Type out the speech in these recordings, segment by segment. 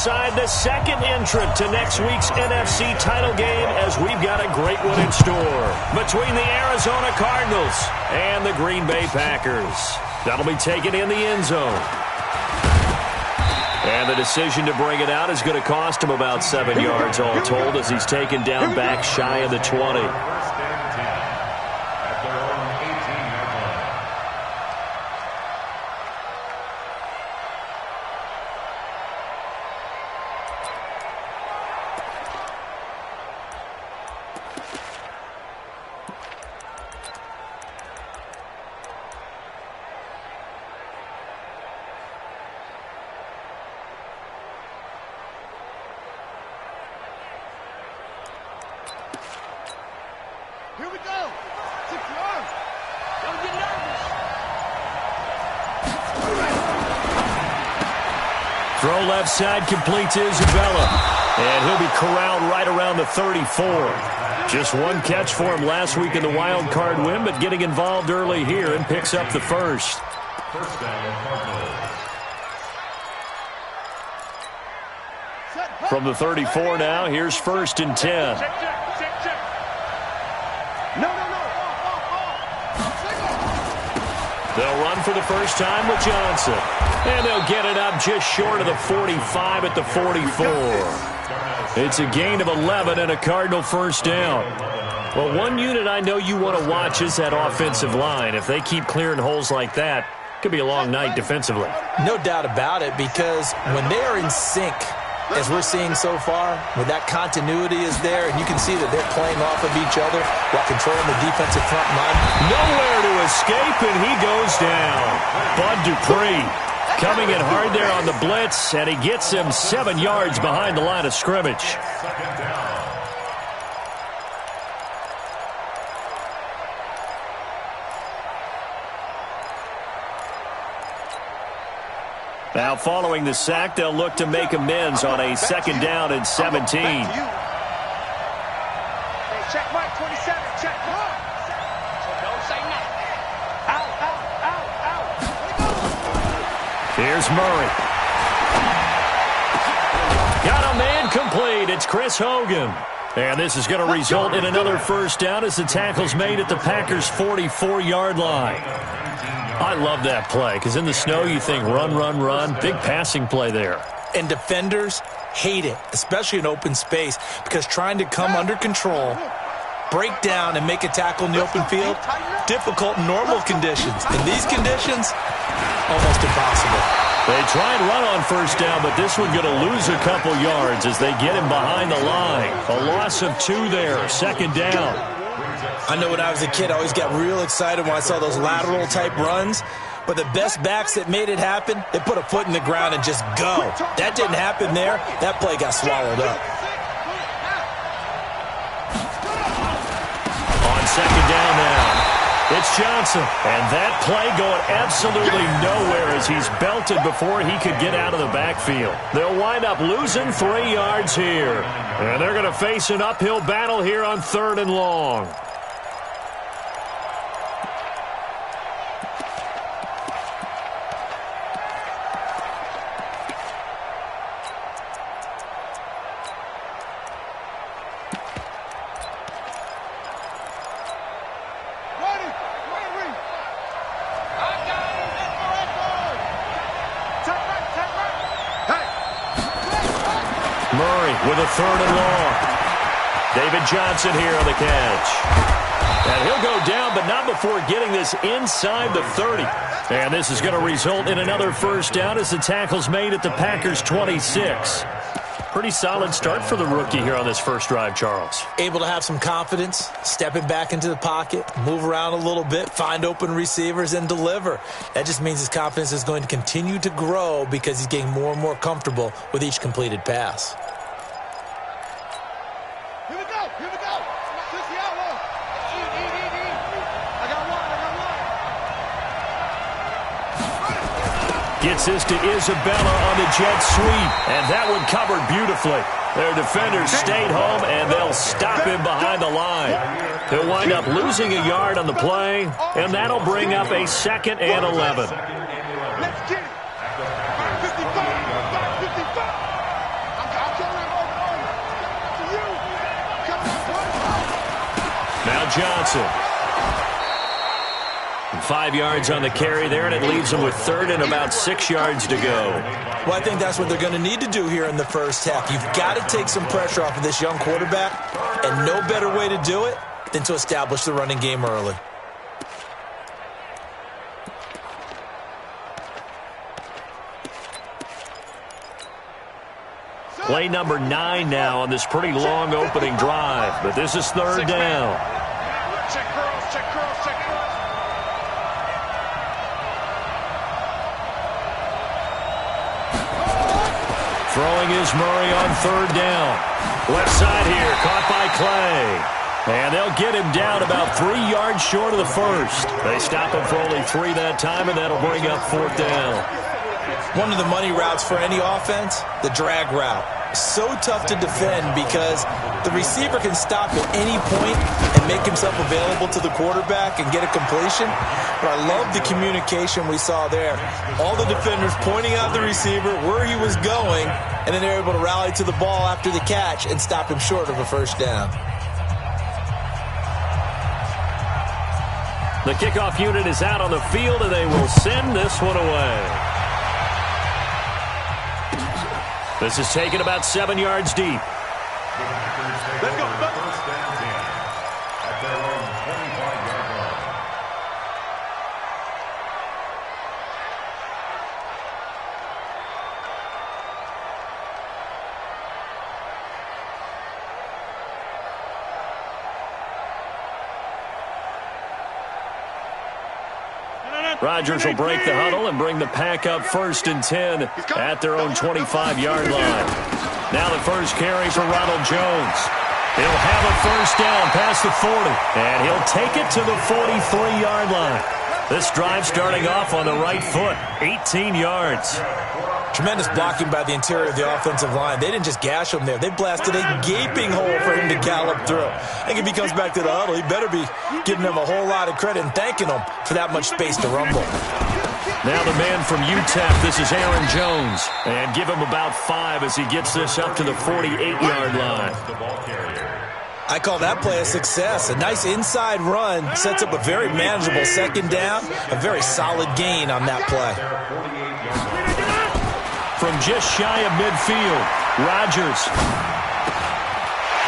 Side the second entrant to next week's NFC title game, as we've got a great one in store between the Arizona Cardinals and the Green Bay Packers. That'll be taken in the end zone. And the decision to bring it out is going to cost him about 7 yards all told, as he's taken down back shy of the 20. Here we go. 6 yards. Don't get nervous. Throw left side, complete to Isabella. And he'll be corralled right around the 34. Just one catch for him last week in the wild card win, but getting involved early here and picks up the first. First down, Cardinals. From the 34 now, here's 1st and 10. They'll run for the first time with Johnson. And they'll get it up just short of the 45 at the 44. It's a gain of 11 and a Cardinal first down. Well, one unit I know you want to watch is that offensive line. If they keep clearing holes like that, it could be a long night defensively. No doubt about it, because when they are in sync, as we're seeing so far, when that continuity is there, and you can see that they're playing off of each other while controlling the defensive front line. Nowhere to escape, and he goes down. Bud Dupree coming in hard there on the blitz, and he gets him 7 yards behind the line of scrimmage. Now, following the sack, they'll look to make amends on a 2nd down and 17. Hey, check Mike 27. Check Mike. So don't say nothing. Out. Here's Murray. Got a man complete. It's Chris Hogan. And this is going to result in another first down as the tackle's made at the Packers' 44-yard line. I love that play, because in the snow you think run, run, run. Big passing play there. And defenders hate it, especially in open space, because trying to come under control, break down, and make a tackle in the open field, difficult in normal conditions. In these conditions, almost impossible. They try and run on first down, but this one going to lose a couple yards as they get him behind the line. A loss of 2 there, 2nd down. I know when I was a kid, I always got real excited when I saw those lateral-type runs. But the best backs that made it happen, they put a foot in the ground and just go. That didn't happen there. That play got swallowed up. On 2nd down now, it's Johnson. And that play going absolutely nowhere as he's belted before he could get out of the backfield. They'll wind up losing 3 yards here. And they're going to face an uphill battle here on 3rd and long. With a 3rd and long. David Johnson here on the catch. And he'll go down, but not before getting this inside the 30. And this is going to result in another first down as the tackle's made at the Packers' 26. Pretty solid start for the rookie here on this first drive, Charles. Able to have some confidence, stepping back into the pocket, move around a little bit, find open receivers, and deliver. That just means his confidence is going to continue to grow because he's getting more and more comfortable with each completed pass. Gets this to Isabella on the jet sweep, and that one covered beautifully. Their defenders stayed home, and they'll stop him behind the line. He'll wind up losing a yard on the play, and that'll bring up a 2nd and 11. Let's get it. 55. Johnson. 5 yards on the carry there, and it leaves them with third and about 6 yards to go. Well, I think that's what they're going to need to do here in the first half. You've got to take some pressure off of this young quarterback, and no better way to do it than to establish the running game early. Play number 9 now on this pretty long opening drive, but this is third down. Check girls, check girls, check girls. Throwing is Murray on third down. Left side here, caught by Clay. And they'll get him down about 3 yards short of the first. They stop him for only 3 that time, and that'll bring up fourth down. One of the money routes for any offense, the drag route. So tough to defend because the receiver can stop at any point and make himself available to the quarterback and get a completion. But I love the communication we saw there. All the defenders pointing out the receiver, where he was going, and then they're able to rally to the ball after the catch and stop him short of a first down. The kickoff unit is out on the field, and they will send this one away. This is taken about 7 yards deep. Let's go. First down 10 at their own 25-yard line. Rodgers will break the huddle and bring the pack up first and 10 at their own 25-yard line. Now the first carry for Ronald Jones. He'll have a first down past the 40, and he'll take it to the 43-yard line. This drive starting off on the right foot, 18 yards. Tremendous blocking by the interior of the offensive line. They didn't just gash him there. They blasted a gaping hole for him to gallop through. I think if he comes back to the huddle, he better be giving them a whole lot of credit and thanking them for that much space to rumble. Now the man from UTEP, this is Aaron Jones. And give him about 5 as he gets this up to the 48-yard line. I call that play a success. A nice inside run sets up a very manageable second down. A very solid gain on that play. From just shy of midfield, Rodgers.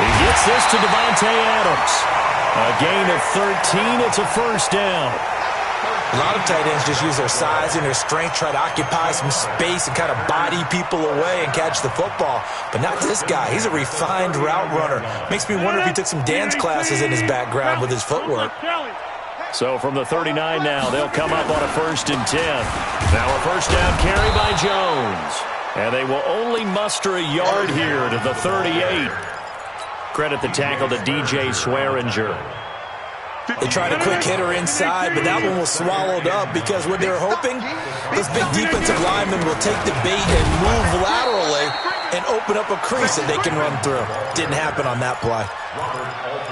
He gets this to Devontae Adams. A gain of 13. It's a first down. A lot of tight ends just use their size and their strength, try to occupy some space and kind of body people away and catch the football. But not this guy. He's a refined route runner. Makes me wonder if he took some dance classes in his background with his footwork. So from the 39 now, they'll come up on a first and 10. Now a first down carry by Jones. And they will only muster a yard here to the 38. Credit the tackle to DJ Swearinger. They tried a quick hitter inside, but that one was swallowed up because what they're hoping, this big defensive lineman will take the bait and move laterally and open up a crease that they can run through. Didn't happen on that play.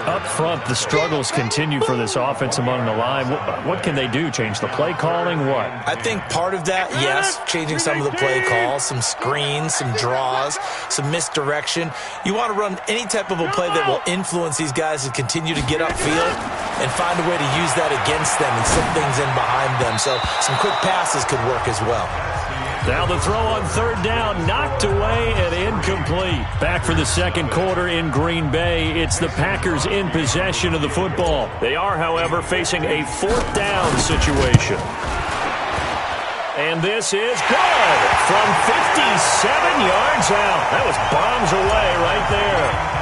Up front, the struggles continue for this offense among the line. What can they do? Change the play calling? What? I think part of that, yes, changing some of the play calls, some screens, some draws, some misdirection. You want to run any type of a play that will influence these guys to continue to get upfield and find a way to use that against them and slip things in behind them. So some quick passes could work as well. Now the throw on third down, knocked away and incomplete. Back for the second quarter in Green Bay. It's the Packers in possession of the football. They are, however, facing a fourth down situation. And this is good from 57 yards out. That was bombs away right there.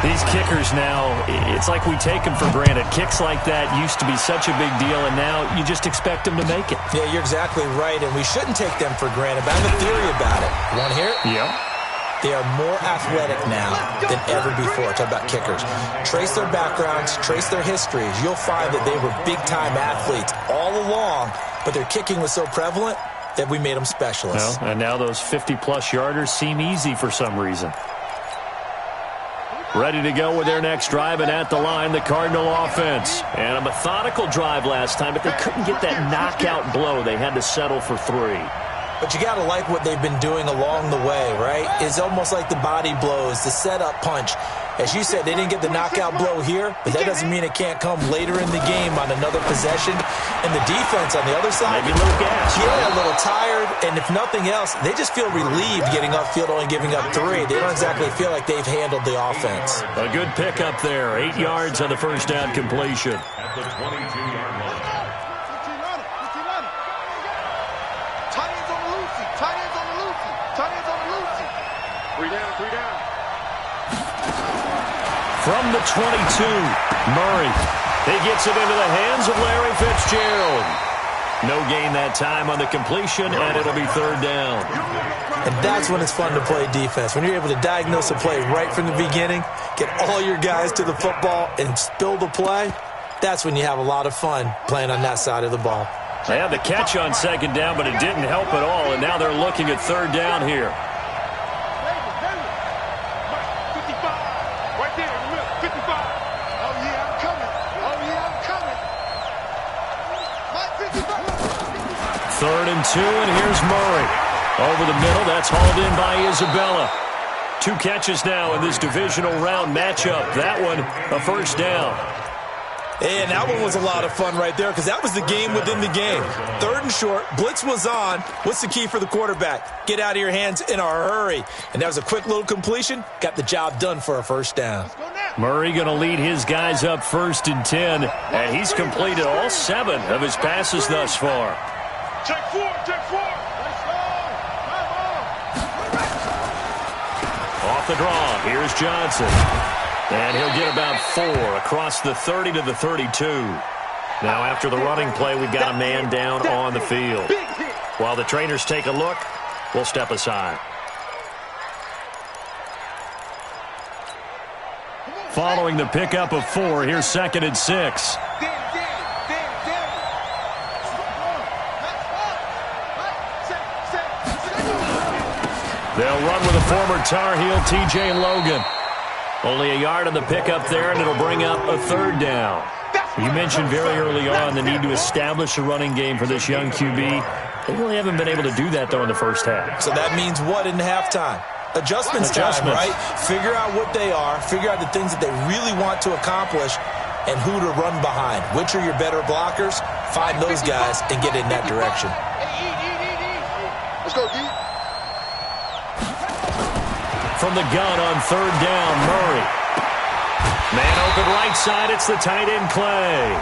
These kickers now, it's like we take them for granted. Kicks like that used to be such a big deal, and now you just expect them to make it. Yeah, you're exactly right, and we shouldn't take them for granted. But I have a theory about it. You want to hear it? Yeah. They are more athletic now than ever before. Talk about kickers. Trace their backgrounds, trace their histories. You'll find that they were big-time athletes all along, but their kicking was so prevalent that we made them specialists. Well, and now those 50-plus yarders seem easy for some reason. Ready to go with their next drive, and at the line, the Cardinal offense. And a methodical drive last time, but they couldn't get that knockout blow. They had to settle for 3. But you got to like what they've been doing along the way, right? It's almost like the body blows, the setup punch. As you said, they didn't get the knockout blow here, but that doesn't mean it can't come later in the game on another possession. And the defense on the other side, maybe a little gas. Yeah, a little tired. And if nothing else, they just feel relieved getting upfield, only giving up 3. They don't exactly feel like they've handled the offense. A good pickup there. 8 yards on the first down completion. At the 22-yard line. From the 22, Murray. He gets it into the hands of Larry Fitzgerald. No gain that time on the completion, and it'll be 3rd down. And that's when it's fun to play defense. When you're able to diagnose a play right from the beginning, get all your guys to the football, and spill the play, that's when you have a lot of fun playing on that side of the ball. They had the catch on 2nd down, but it didn't help at all, and now they're looking at 3rd down here. Third and 2, and here's Murray. Over the middle, that's hauled in by Isabella. 2 catches now in this divisional round matchup. That one, a 1st down. And that one was a lot of fun right there because that was the game within the game. 3rd and short, blitz was on. What's the key for the quarterback? Get out of your hands in a hurry. And that was a quick little completion. Got the job done for a 1st down. Murray going to lead his guys up 1st and 10, and he's completed all 7 of his passes thus far. Check 4, check 4. Off the draw, here's Johnson. And he'll get about 4 across the 30 to the 32. Now after the running play, we've got a man down on the field. While the trainers take a look, we'll step aside. Following the pickup of 4, here's 2nd and 6. They'll run with a former Tar Heel, T.J. Logan. Only a yard on the pickup there, and it'll bring up a 3rd down. You mentioned very early on the need to establish a running game for this young QB. They really haven't been able to do that, though, in the first half. So that means what in halftime? Adjustments time, right? Figure out what they are, figure out the things that they really want to accomplish, and who to run behind. Which are your better blockers? Find those guys and get in that direction. Let's go, D. From the gun on 3rd down, Murray. Man open right side, it's the tight end Clay.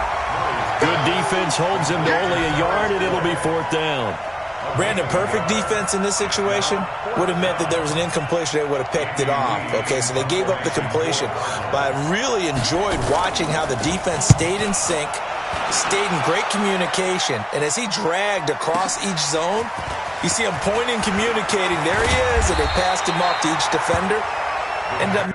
Good defense holds him to only a yard, and it'll be 4th down. Brandon, perfect defense in this situation would have meant that there was an incompletion. They would have picked it off. Okay, so they gave up the completion. But I really enjoyed watching how the defense stayed in sync, stayed in great communication. And as he dragged across each zone, you see him pointing, communicating. There he is, and they passed him off to each defender. And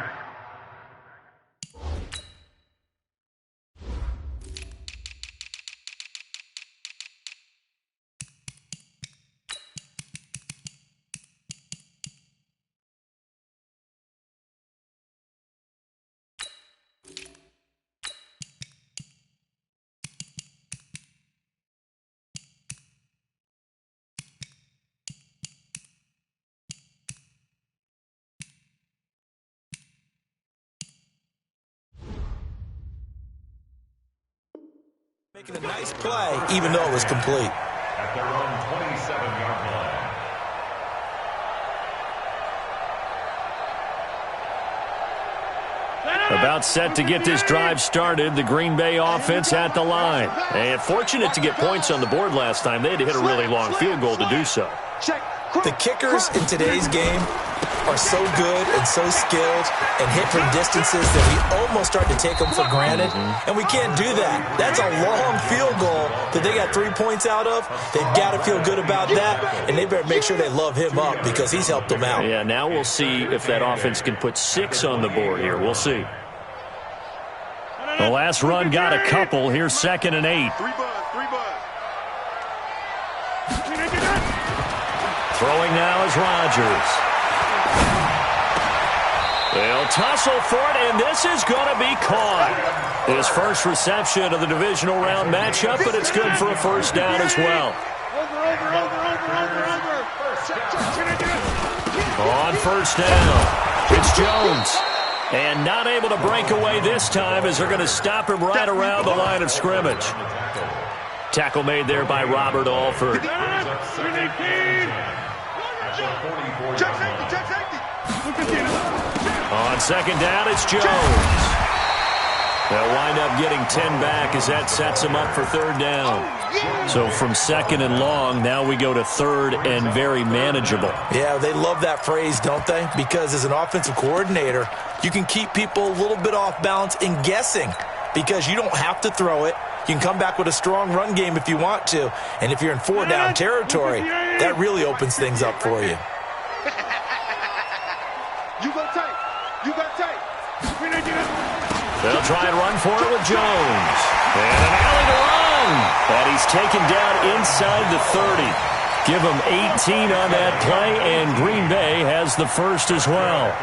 making a nice play, even though it was complete. At their own 27-yard line. About set to get this drive started, the Green Bay offense at the line. And fortunate to get points on the board last time. They had to hit a really long field goal to do so. The kickers in today's game are so good and so skilled and hit from distances that we almost start to take them for granted. And we can't do that. That's a long field goal that they got 3 points out of. They've got to feel good about that, and they better make sure they love him up because he's helped them out. Yeah, now we'll see if that offense can put 6 on the board here. We'll see. The last run got a couple. Here's 2nd and 8. Throwing now is Rodgers. They'll tussle for it, and this is going to be caught. His first reception of the divisional round matchup, but it's good for a 1st down as well. Over. On first down, it's Jones. And not able to break away this time as they're going to stop him right around the line of scrimmage. Tackle made there by Robert Alford. On second down, it's Jones. They'll wind up getting 10 back as that sets him up for third down. So from second and long, now we go to third and very manageable. Yeah, they love that phrase, don't they? Because as an offensive coordinator, you can keep people a little bit off balance and guessing because you don't have to throw it. You can come back with a strong run game if you want to. And if you're in four-down territory, that really opens things up for you. You go tight. You got tight. They'll try and run for it with Jones. And an alley to run. And he's taken down inside the 30. Give him 18 on that play, and Green Bay has the first as well.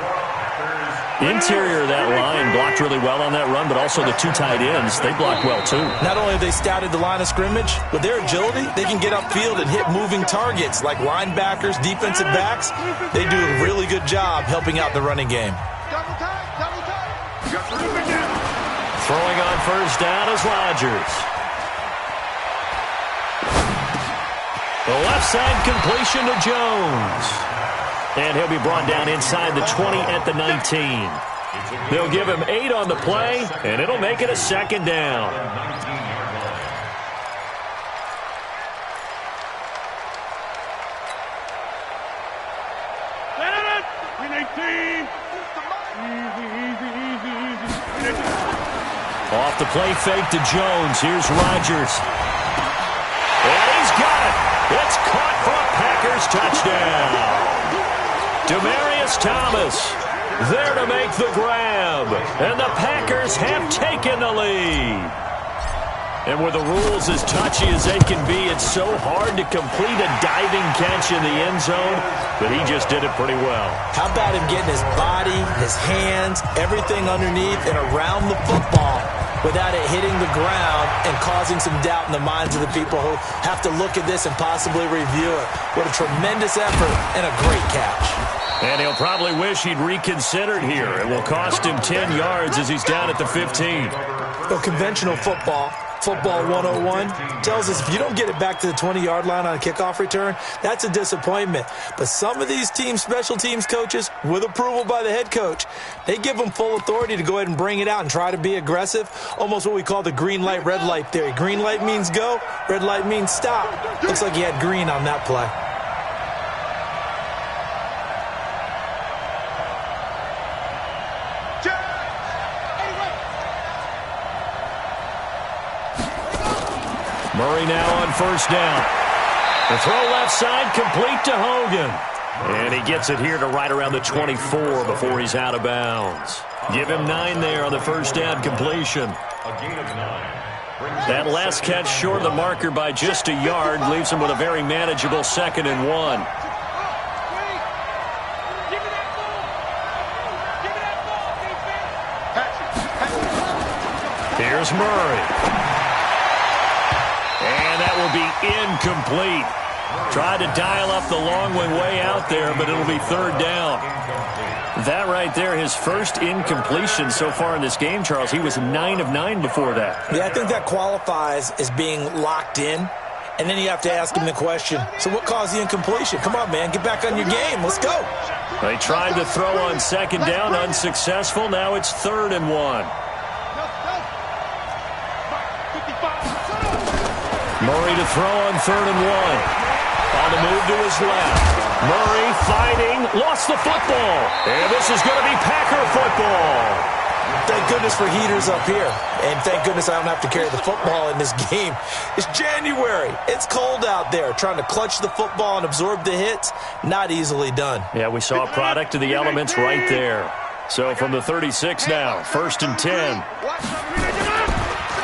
Interior of that line blocked really well on that run, but also the two tight ends, they blocked well too. Not only have they scouted the line of scrimmage, with their agility, they can get upfield and hit moving targets like linebackers, defensive backs. They do a really good job helping out the running game. Double tight. Double tight. Throwing on first down is Rodgers. The left side completion to Jones. And he'll be brought down inside the 20 at the 19. They'll give him 8 on the play, and it'll make it a second down. Off the play fake to Jones. Here's Rodgers. And he's got it. It's caught for a Packers touchdown. Demaryius Thomas there to make the grab. And the Packers have taken the lead. And with the rules as touchy as they can be, it's so hard to complete a diving catch in the end zone, but he just did it pretty well. How about him getting his body, his hands, everything underneath and around the football without it hitting the ground and causing some doubt in the minds of the people who have to look at this and possibly review it. What a tremendous effort and a great catch. And he'll probably wish he'd reconsidered here. It will cost him 10 yards as he's down at the 15. Well, conventional football 101, tells us if you don't get it back to the 20-yard line on a kickoff return, that's a disappointment. But some of these special teams coaches, with approval by the head coach, they give them full authority to go ahead and bring it out and try to be aggressive, almost what we call the green light, red light theory. Green light means go, red light means stop. Looks like he had green on that play. Murray now on first down. The throw left side complete to Hogan. And he gets it here to right around the 24 before he's out of bounds. Give him 9 there on the first down completion. That last catch short of the marker by just a yard leaves him with a very manageable 2nd and 1. Here's Murray. And that will be incomplete. Tried to dial up the long way out there, but it'll be 3rd down. That right there, his first incompletion so far in this game, Charles. He was 9 of 9 before that. Yeah, I think that qualifies as being locked in. And then you have to ask him the question, so what caused the incompletion? Come on, man, get back on your game. Let's go. They tried to throw on 2nd down, unsuccessful. Now it's 3rd and 1. Murray to throw on 3rd and 1. On the move to his left. Murray fighting, lost the football. And this is going to be Packer football. Thank goodness for heaters up here. And thank goodness I don't have to carry the football in this game. It's January. It's cold out there. Trying to clutch the football and absorb the hits, not easily done. Yeah, we saw a product of the elements right there. So from the 36 now, 1st and 10.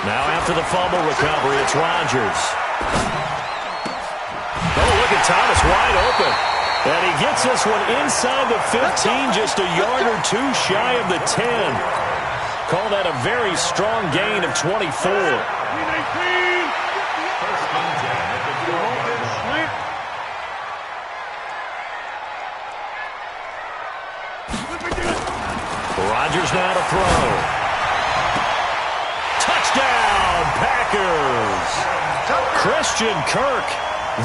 Now after the fumble recovery, it's Rodgers. Oh, look at Thomas wide open. And he gets this one inside the 15, just a yard or 2 shy of the 10. Call that a very strong gain of 24. Rodgers now to throw. Touchdown, Packers. Christian Kirk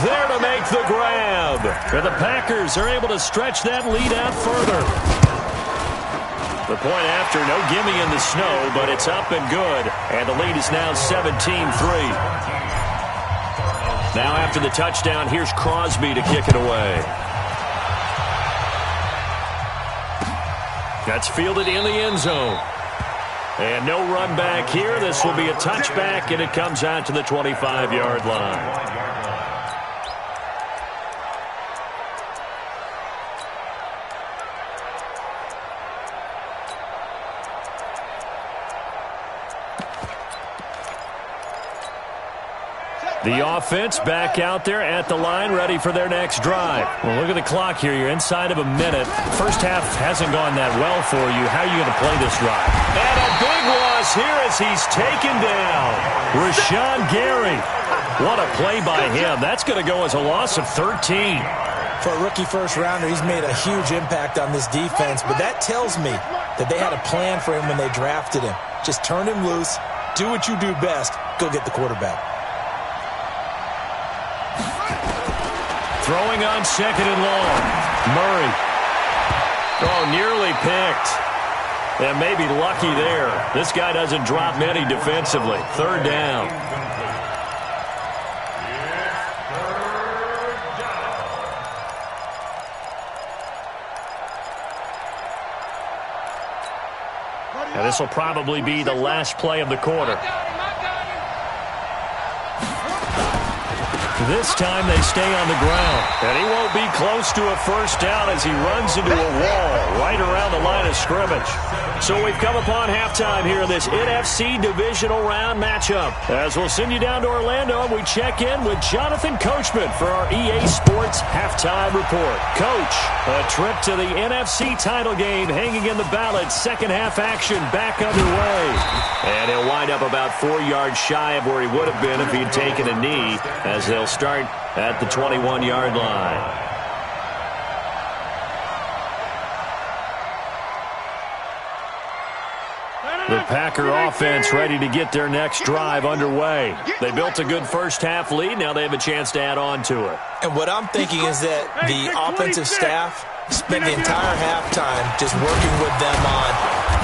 there to make the grab. And the Packers are able to stretch that lead out further. The point after, no gimme in the snow, but it's up and good. And the lead is now 17-3. Now after the touchdown, here's Crosby to kick it away. That's fielded in the end zone. And no run back here. This will be a touchback, and it comes out to the 25-yard line. The offense back out there at the line, ready for their next drive. Well, look at the clock here. You're inside of a minute. First half hasn't gone that well for you. How are you going to play this drive? And a big loss here as he's taken down. Rashawn Gary. What a play by him. That's going to go as a loss of 13. For a rookie first-rounder, he's made a huge impact on this defense, but that tells me that they had a plan for him when they drafted him. Just turn him loose, do what you do best, go get the quarterback. Throwing on second and long. Murray. Oh, nearly picked. And maybe lucky there. This guy doesn't drop many defensively. Third down. And this will probably be the last play of the quarter. This time they stay on the ground. And he won't be close to a first down as he runs into a wall right around the line of scrimmage. So we've come upon halftime here in this NFC divisional round matchup. As we'll send you down to Orlando, and we check in with Jonathan Coachman for our EA Sports halftime report. Coach, a trip to the NFC title game hanging in the balance. Second half action back underway. And he'll wind up about 4 yards shy of where he would have been if he'd taken a knee, as they'll start at the 21-yard line. The Packer offense ready to get their next drive underway. They built a good first-half lead. Now they have a chance to add on to it. And what I'm thinking is that the offensive staff spent the entire halftime just working with them on,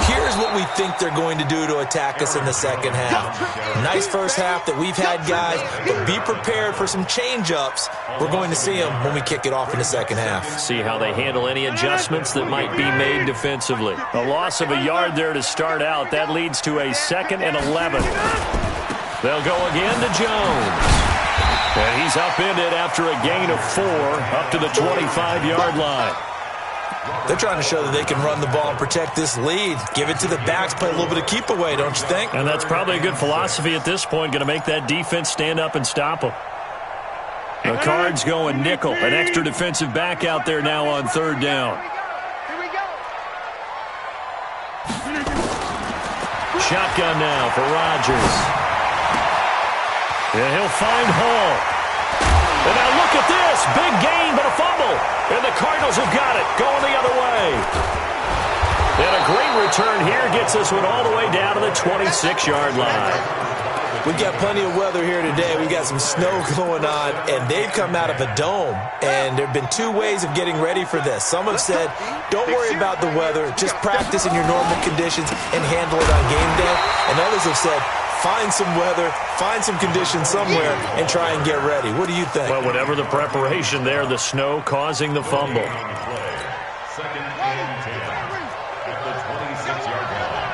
here's what we think they're going to do to attack us in the second half. Nice first half that we've had, guys, but be prepared for some change-ups. We're going to see them when we kick it off in the second half. See how they handle any adjustments that might be made defensively. A loss of a yard there to start out. That leads to a 2nd and 11. They'll go again to Jones. And he's upended after a gain of 4 up to the 25-yard line. They're trying to show that they can run the ball and protect this lead. Give it to the backs, play a little bit of keep away, don't you think? And that's probably a good philosophy at this point, going to make that defense stand up and stop them. The Cards going nickel, an extra defensive back out there now on third down. Shotgun now for Rodgers. And he'll find Hall. And now look at this. Big gain, but a fumble. And the Cardinals have got it. Going the other way. And a great return here gets this one all the way down to the 26-yard line. We've got plenty of weather here today. We've got some snow going on, and they've come out of a dome. And there have been 2 ways of getting ready for this. Some have said, don't worry about the weather. Just practice in your normal conditions and handle it on game day. And others have said, find some weather, find some conditions somewhere, and try and get ready. What do you think? Well, whatever the preparation there, the snow causing the fumble. Second and 10 at the 26-yard line.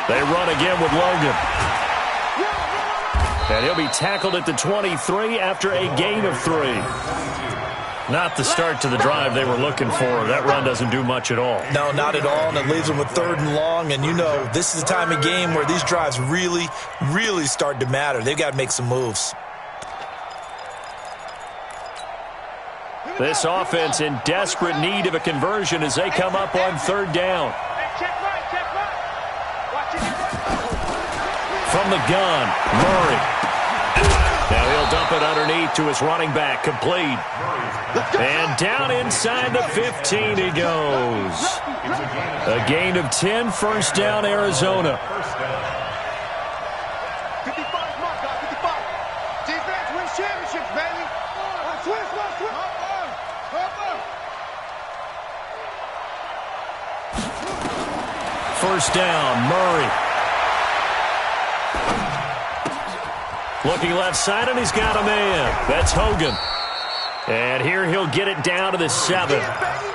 They run again with Logan. And he'll be tackled at the 23 after a gain of 3. Not the start to the drive they were looking for. That run doesn't do much at all. No, not at all, and it leaves them with 3rd and long. And you know, this is the time of game where these drives really, really start to matter. They've got to make some moves. This offense in desperate need of a conversion as they come up on 3rd down. From the gun, Murray. Now he'll Dump it underneath to his running back, complete. And down inside the 15 he goes. A gain of 10, first down, Arizona. 55, mark, 55. Defense wins championships, baby. Switch. First down, Murray. Looking left side, and he's got a man. That's Hogan. And here he'll get it down to the 7.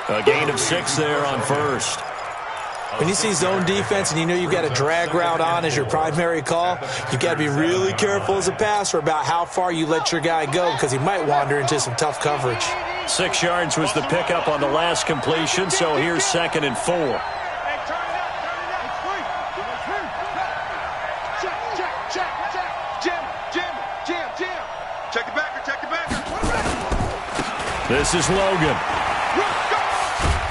A gain of 6 there on first. When you see zone defense and you know you've got a drag route on as your primary call, you've got to be really careful as a passer about how far you let your guy go because he might wander into some tough coverage. 6 yards was the pickup on the last completion, so here's 2nd and 4. This is Logan.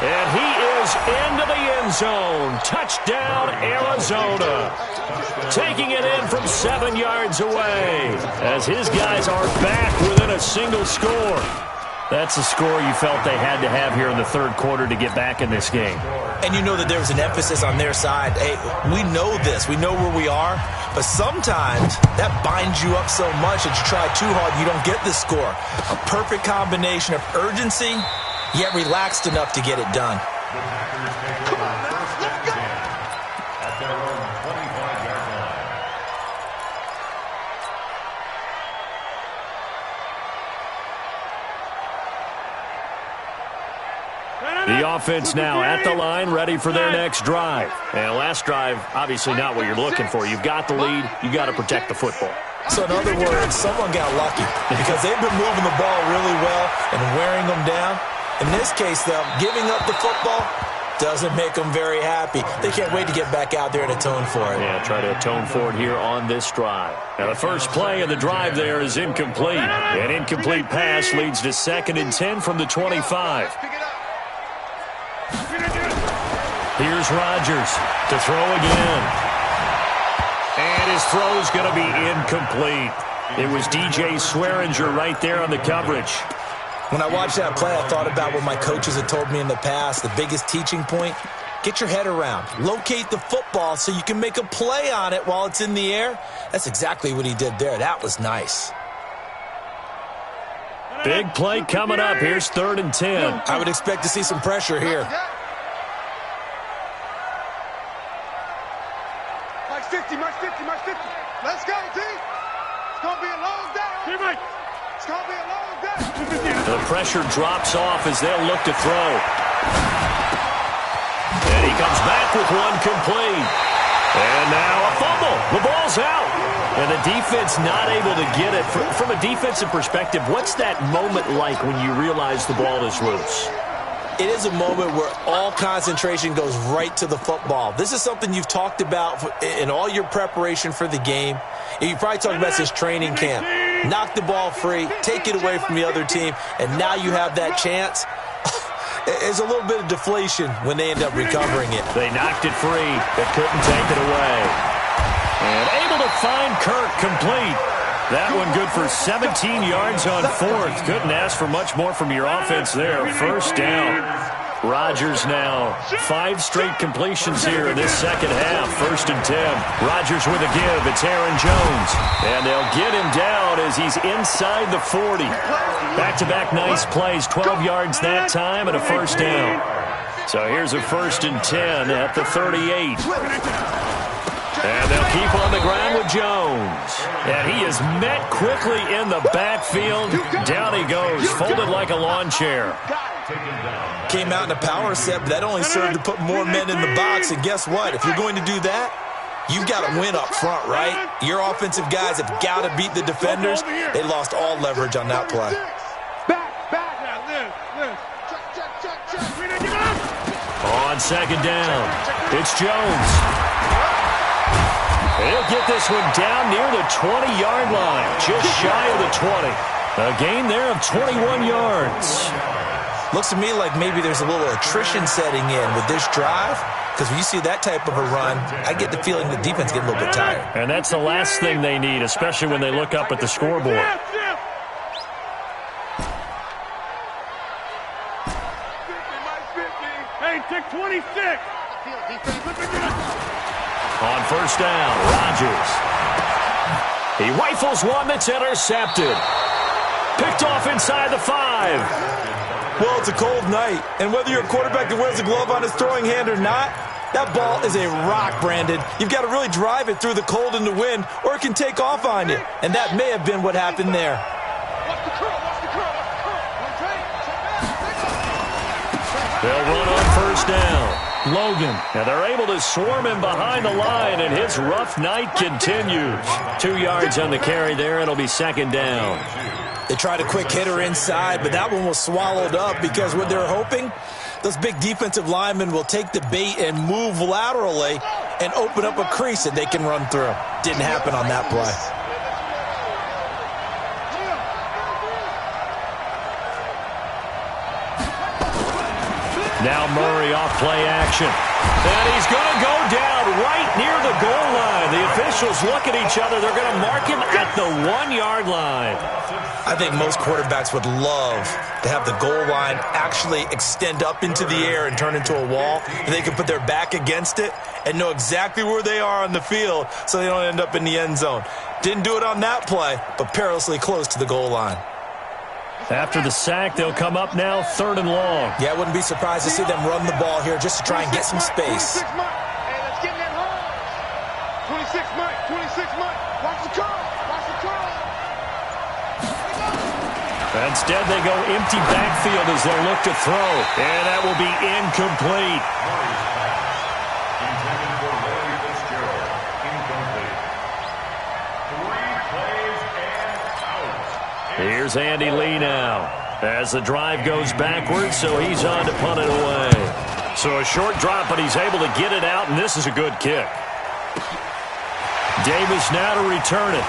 And he is into the end zone. Touchdown, Arizona. Taking it in from 7 yards away as his guys are back within a single score. That's a score you felt they had to have here in the third quarter to get back in this game. And you know that there was an emphasis on their side. Hey, we know this. We know where we are. But sometimes that binds you up so much that you try too hard, you don't get the score. A perfect combination of urgency, yet relaxed enough to get it done. Come on, man. Let's go. At their own 25-yard line. The offense now at the line, ready for their next drive. And last drive, obviously not what you're looking for. You've got the lead. You've got to protect the football. So in other words, someone got lucky because they've been moving the ball really well and wearing them down. In this case, though, giving up the football doesn't make them very happy. They can't wait to get back out there and atone for it. Yeah, try to atone for it here on this drive. Now, the first play of the drive there is incomplete. An incomplete pass leads to 2nd and 10 from the 25. Here's Rodgers to throw again. And his throw is going to be incomplete. It was DJ Swearinger right there on the coverage. When I watched that play, I thought about what my coaches had told me in the past. The biggest teaching point, get your head around. Locate the football so you can make a play on it while it's in the air. That's exactly what he did there. That was nice. Big play coming up. Here's 3rd and 10. I would expect to see some pressure here. March 50. Let's go, T. It's going to be a long day. It's going to be a long day. The pressure drops off as they'll look to throw. And he comes back with one complete. And now a fumble. The ball's out. And the defense not able to get it. From a defensive perspective, what's that moment like when you realize the ball is loose? It is a moment where all concentration goes right to the football. This is something you've talked about in all your preparation for the game. You probably talked about this training camp. Knock the ball free, take it away from the other team, and now you have that chance. There's a little bit of deflation when they end up recovering it. They knocked it free, but couldn't take it away. And able to find Kirk complete. That one good for 17 yards on 4th. Couldn't ask for much more from your offense there. First down. Rodgers now 5 straight completions here in this second half. 1st and 10. Rodgers with a give. It's Aaron Jones. And they'll get him down as he's inside the 40. Back-to-back nice plays. 12 yards that time and a first down. So here's a 1st and 10 at the 38. And they'll keep on the ground with Jones. And he is met quickly in the backfield. Down he goes, folded like a lawn chair. Came out in a power set, but that only served to put more men in the box. And guess what? If you're going to do that, you've got to win up front, right? Your offensive guys have got to beat the defenders. They lost all leverage on that play. On 2nd down, it's Jones. He'll get this one down near the 20-yard line, just shy of the 20. A gain there of 21 yards. Looks to me like maybe there's a little attrition setting in with this drive, because when you see that type of a run, I get the feeling the defense gets a little bit tired. And that's the last thing they need, especially when they look up at the scoreboard. Hey, take 26. On first down, Rodgers. He rifles one that's intercepted. Picked off inside the 5. Well, it's a cold night, and whether you're a quarterback that wears a glove on his throwing hand or not, that ball is a rock, Brandon. You've got to really drive it through the cold and the wind, or it can take off on you. And that may have been what happened there. They'll run on first down. Logan, and they're able to swarm him behind the line, and his rough night continues. 2 yards on the carry there. It'll be second down. They tried a quick hitter inside, but that one was swallowed up because what they're hoping, those big defensive linemen will take the bait and move laterally and open up a crease that they can run through. Didn't happen on that play. Now Murray off play action. And he's going to go down right near the goal line. The officials look at each other. They're going to mark him at the 1-yard line. I think most quarterbacks would love to have the goal line actually extend up into the air and turn into a wall, and they can put their back against it and know exactly where they are on the field so they don't end up in the end zone. Didn't do it on that play, but perilously close to the goal line. After the sack, they'll come up now 3rd and long. Yeah, I wouldn't be surprised to see them run the ball here just to try and get some space. 26 Mike. Hey, let's get in that hole. 26 Mike. 26 Mike. Watch the curl. Watch the curl. Instead, they go empty backfield as they look to throw. And that will be incomplete. Intended for Larry Fitzgerald. Incomplete. 3 plays and out. Here's Andy Lee now as the drive goes backwards, so he's on to punt it away. So a short drop, but he's able to get it out, and this is a good kick. Davis now to return it.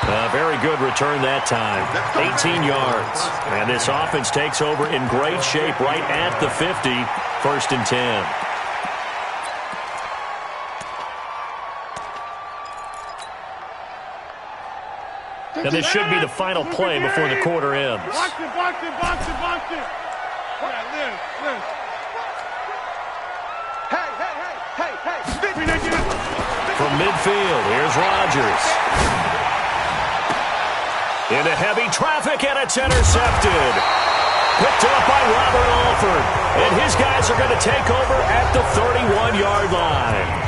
A very good return that time. 18 yards. And this offense takes over in great shape right at the 50. 1st and 10. And this should be the final play before the quarter ends. Box it, box it, box it, box it. Liz. Hey. From midfield, here's Rodgers. Into heavy traffic, and it's intercepted. Picked up by Robert Alford. And his guys are going to take over at the 31-yard line.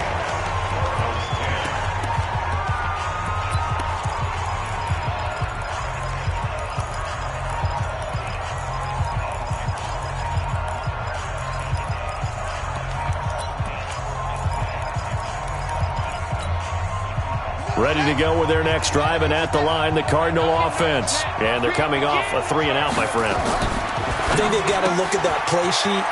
Ready to go with their next drive, and at the line, the Cardinal offense. And they're coming off a 3-and-out, my friend. I think they've got to look at that play sheet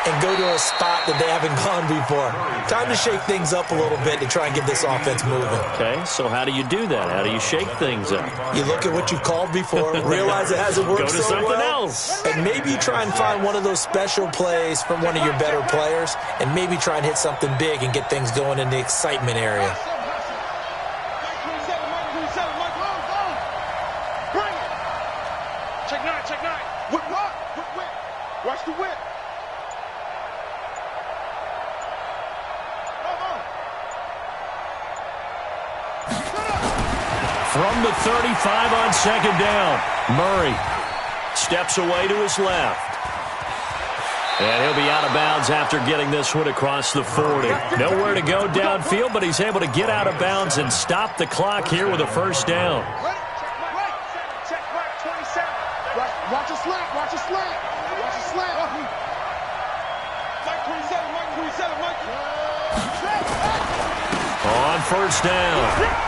and go to a spot that they haven't gone before. Time to shake things up a little bit to try and get this offense moving. Okay, so how do you do that? How do you shake things up? You look at what you called before, realize it hasn't worked so well. Go to something else. And maybe you try and find one of those special plays from one of your better players, and maybe try and hit something big and get things going in the excitement area. Check nine. Whip. Watch the whip. From the 35 on 2nd down, Murray steps away to his left. And he'll be out of bounds after getting this one across the 40. Nowhere to go downfield, but he's able to get out of bounds and stop the clock here with a 1st down. Check right, 27. Watch a slant. Watch a slant. Mike 27, Mike. On 1st down,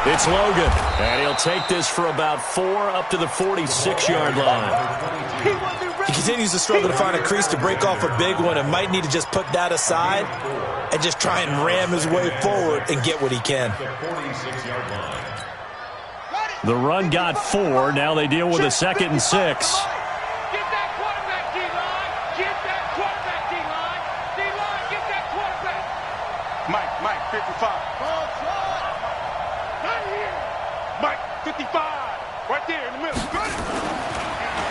it's Logan. And he'll take this for about 4 up to the 46-yard line. He continues to struggle to find a crease to break off a big one and might need to just put that aside and just try and ram his way forward and get what he can. The run got 4. Now they deal with a 2nd and 6. Get that quarterback, D-line. Get that quarterback, D-line. D-line, get that quarterback. Mike, 55. Not here. Mike, 55. Right there in the middle.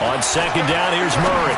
On 2nd down, here's Murray.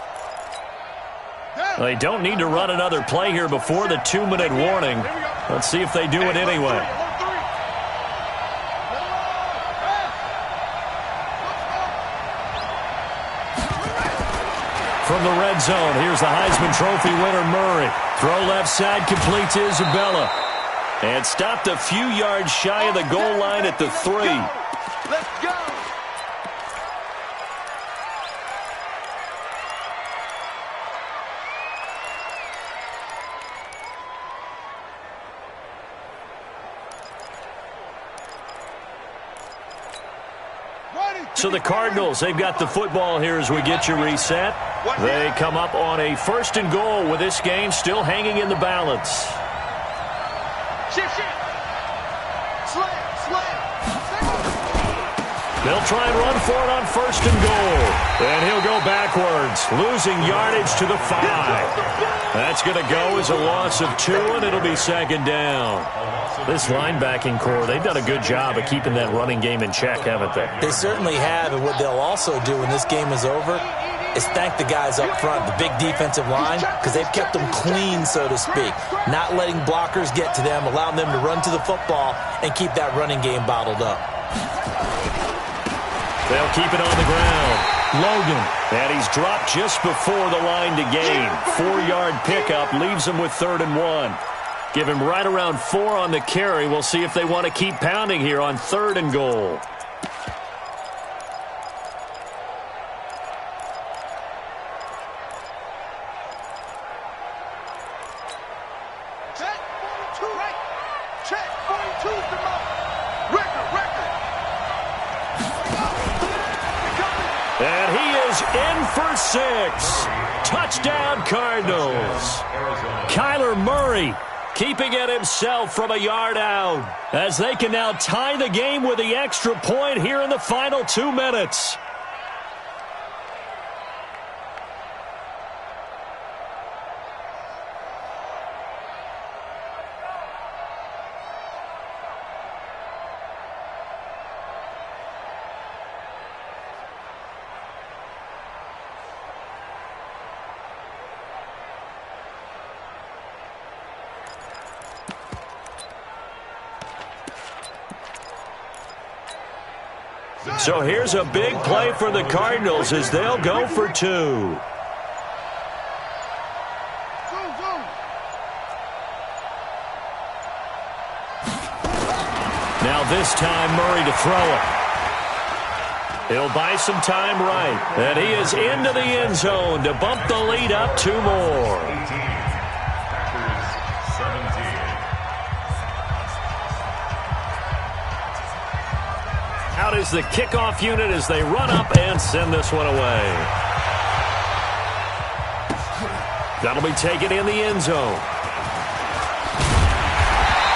They don't need to run another play here before the 2-minute warning. Let's see if they do it anyway. From the red zone, here's the Heisman Trophy winner, Murray. Throw left side, complete to Isabella. And stopped a few yards shy of the goal line at the 3. Let's go. So the Cardinals, they've got the football here as we get you reset. They come up on a 1st and goal with this game still hanging in the balance. They'll try and run for it on 1st and goal. And he'll go backwards, losing yardage to the 5. That's going to go as a loss of 2, and it'll be 2nd down. This linebacking core, they've done a good job of keeping that running game in check, haven't they? They certainly have, and what they'll also do when this game is over is thank the guys up front, the big defensive line, because they've kept them clean, so to speak, not letting blockers get to them, allowing them to run to the football and keep that running game bottled up. They'll keep it on the ground. Logan, and he's dropped just before the line to gain. 4-yard pickup leaves him with 3rd and 1. Give him right around 4 on the carry. We'll see if they want to keep pounding here on 3rd and goal. Check 42 right. Check 42's the mark. Record. And he is in for 6. Touchdown, Cardinals. Kyler Murray keeping it himself from a yard out as they can now tie the game with the extra point here in the final 2 minutes. So here's a big play for the Cardinals as they'll go for 2. Now this time Murray to throw it. He'll buy some time right. And he is into the end zone to bump the lead up 2 more. Out is the kickoff unit as they run up and send this one away. That'll be taken in the end zone.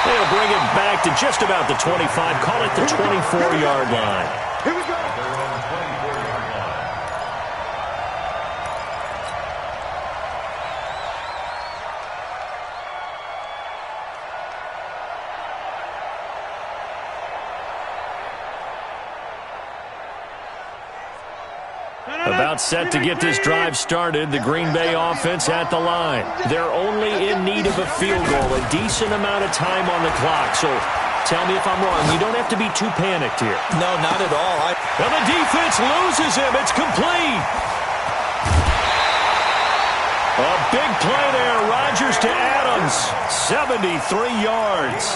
They'll bring it back to just about the 25, call it the 24-yard line. Here we go. About set to get this drive started, the Green Bay offense at the line. They're only in need of a field goal, a decent amount of time on the clock. So tell me if I'm wrong. You don't have to be too panicked here. No, not at all. And the defense loses him. It's complete. A big play there. Rodgers to Adams. 73 yards.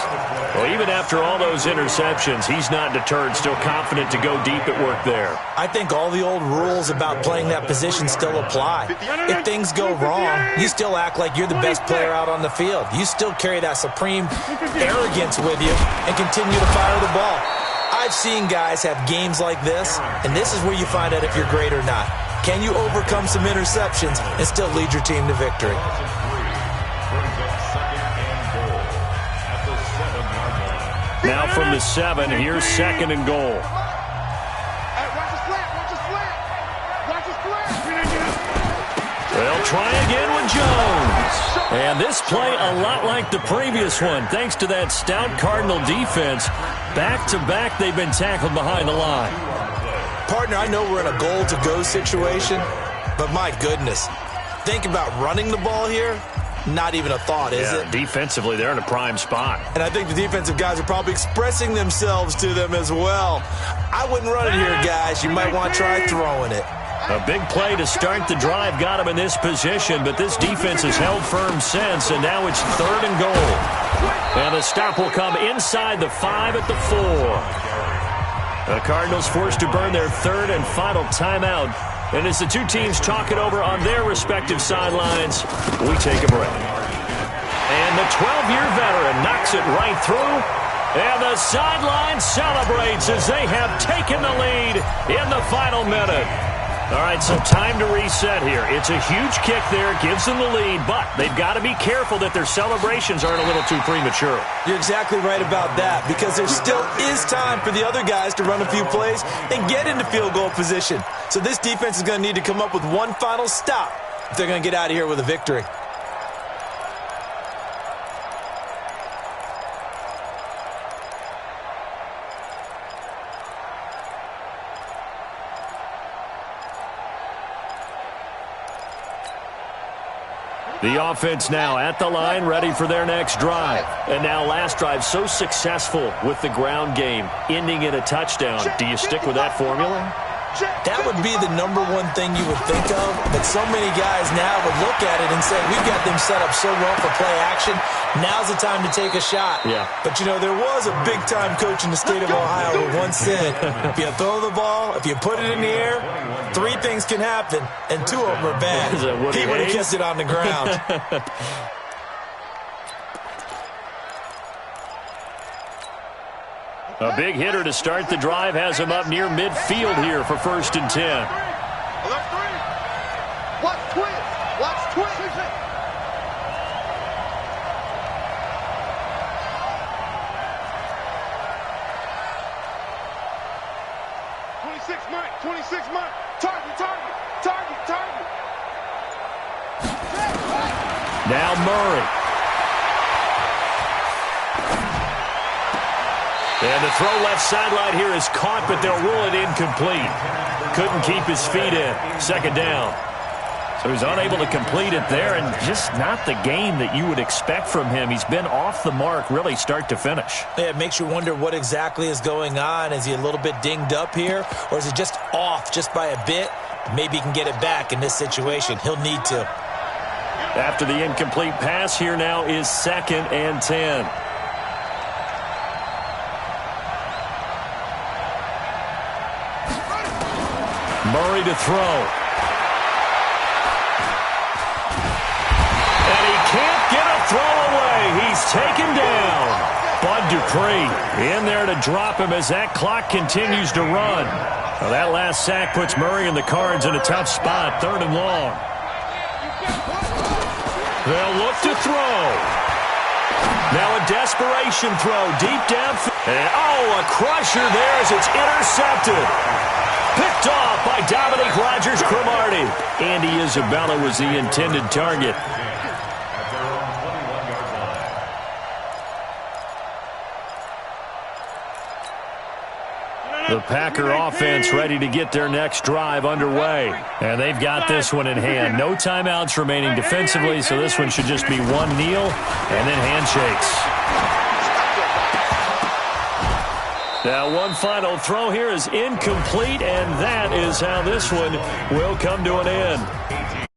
Well, even after all those interceptions, he's not deterred, still confident to go deep at work there. I think all the old rules about playing that position still apply. If things go wrong, you still act like you're the best player out on the field. You still carry that supreme arrogance with you and continue to fire the ball. I've seen guys have games like this, and this is where you find out if you're great or not. Can you overcome some interceptions and still lead your team to victory? Now from the 7, here's 2nd and goal. They'll try again with Jones. And this play a lot like the previous one, thanks to that stout Cardinal defense. Back-to-back, they've been tackled behind the line. Partner, I know we're in a goal-to-go situation, but my goodness, think about running the ball here, not even a thought, is it? Defensively, they're in a prime spot. And I think the defensive guys are probably expressing themselves to them as well. I wouldn't run it here, guys. You might want to try throwing it. A big play to start the drive got him in this position, but this defense has held firm since, and now it's 3rd and goal. And the stop will come inside the 5 at the 4. The Cardinals forced to burn their 3rd and final timeout. And as the two teams talk it over on their respective sidelines, we take a break. And the 12-year veteran knocks it right through. And the sideline celebrates as they have taken the lead in the final minute. All right, so time to reset here. It's a huge kick there, gives them the lead, but they've got to be careful that their celebrations aren't a little too premature. You're exactly right about that, because there still is time for the other guys to run a few plays and get into field goal position. So this defense is going to need to come up with one final stop if they're going to get out of here with a victory. The offense now at the line, ready for their next drive. And now last drive so successful with the ground game, ending in a touchdown. Do you stick with that formula? That would be the number one thing you would think of, but so many guys now would look at it and say, we've got them set up so well for play action, now's the time to take a shot. Yeah. But, you know, there was a big-time coach in the state of Ohio who once said, if you throw the ball, if you put it in the air, 3 things can happen, and 2 of them are bad. He would have kept it on the ground. A big hitter to start the drive has him up near midfield here for 1st and 10. Watch twist. Watch twist. 26 Mike. 26 Mike. Target, target, target, target. Now Murray. And the throw left sideline here is caught, but they'll rule it incomplete. Couldn't keep his feet in. 2nd down. So he's unable to complete it there, and just not the game that you would expect from him. He's been off the mark really start to finish. Yeah, it makes you wonder what exactly is going on. Is he a little bit dinged up here, or is he just off just by a bit? Maybe he can get it back in this situation. He'll need to. After the incomplete pass, here now is 2nd and 10. Murray to throw. And he can't get a throw away. He's taken down. Bud Dupree in there to drop him as that clock continues to run. Well, that last sack puts Murray and the Cards in a tough spot. 3rd and long. They'll look to throw. Now a desperation throw deep down. And, a crusher there as it's intercepted. Picked off by Dominique Rodgers-Cromartie. Andy Isabella was the intended target. The Packer offense ready to get their next drive underway. And they've got this one in hand. No timeouts remaining defensively, so this one should just be one kneel and then handshakes. Now one final throw here is incomplete, and that is how this one will come to an end.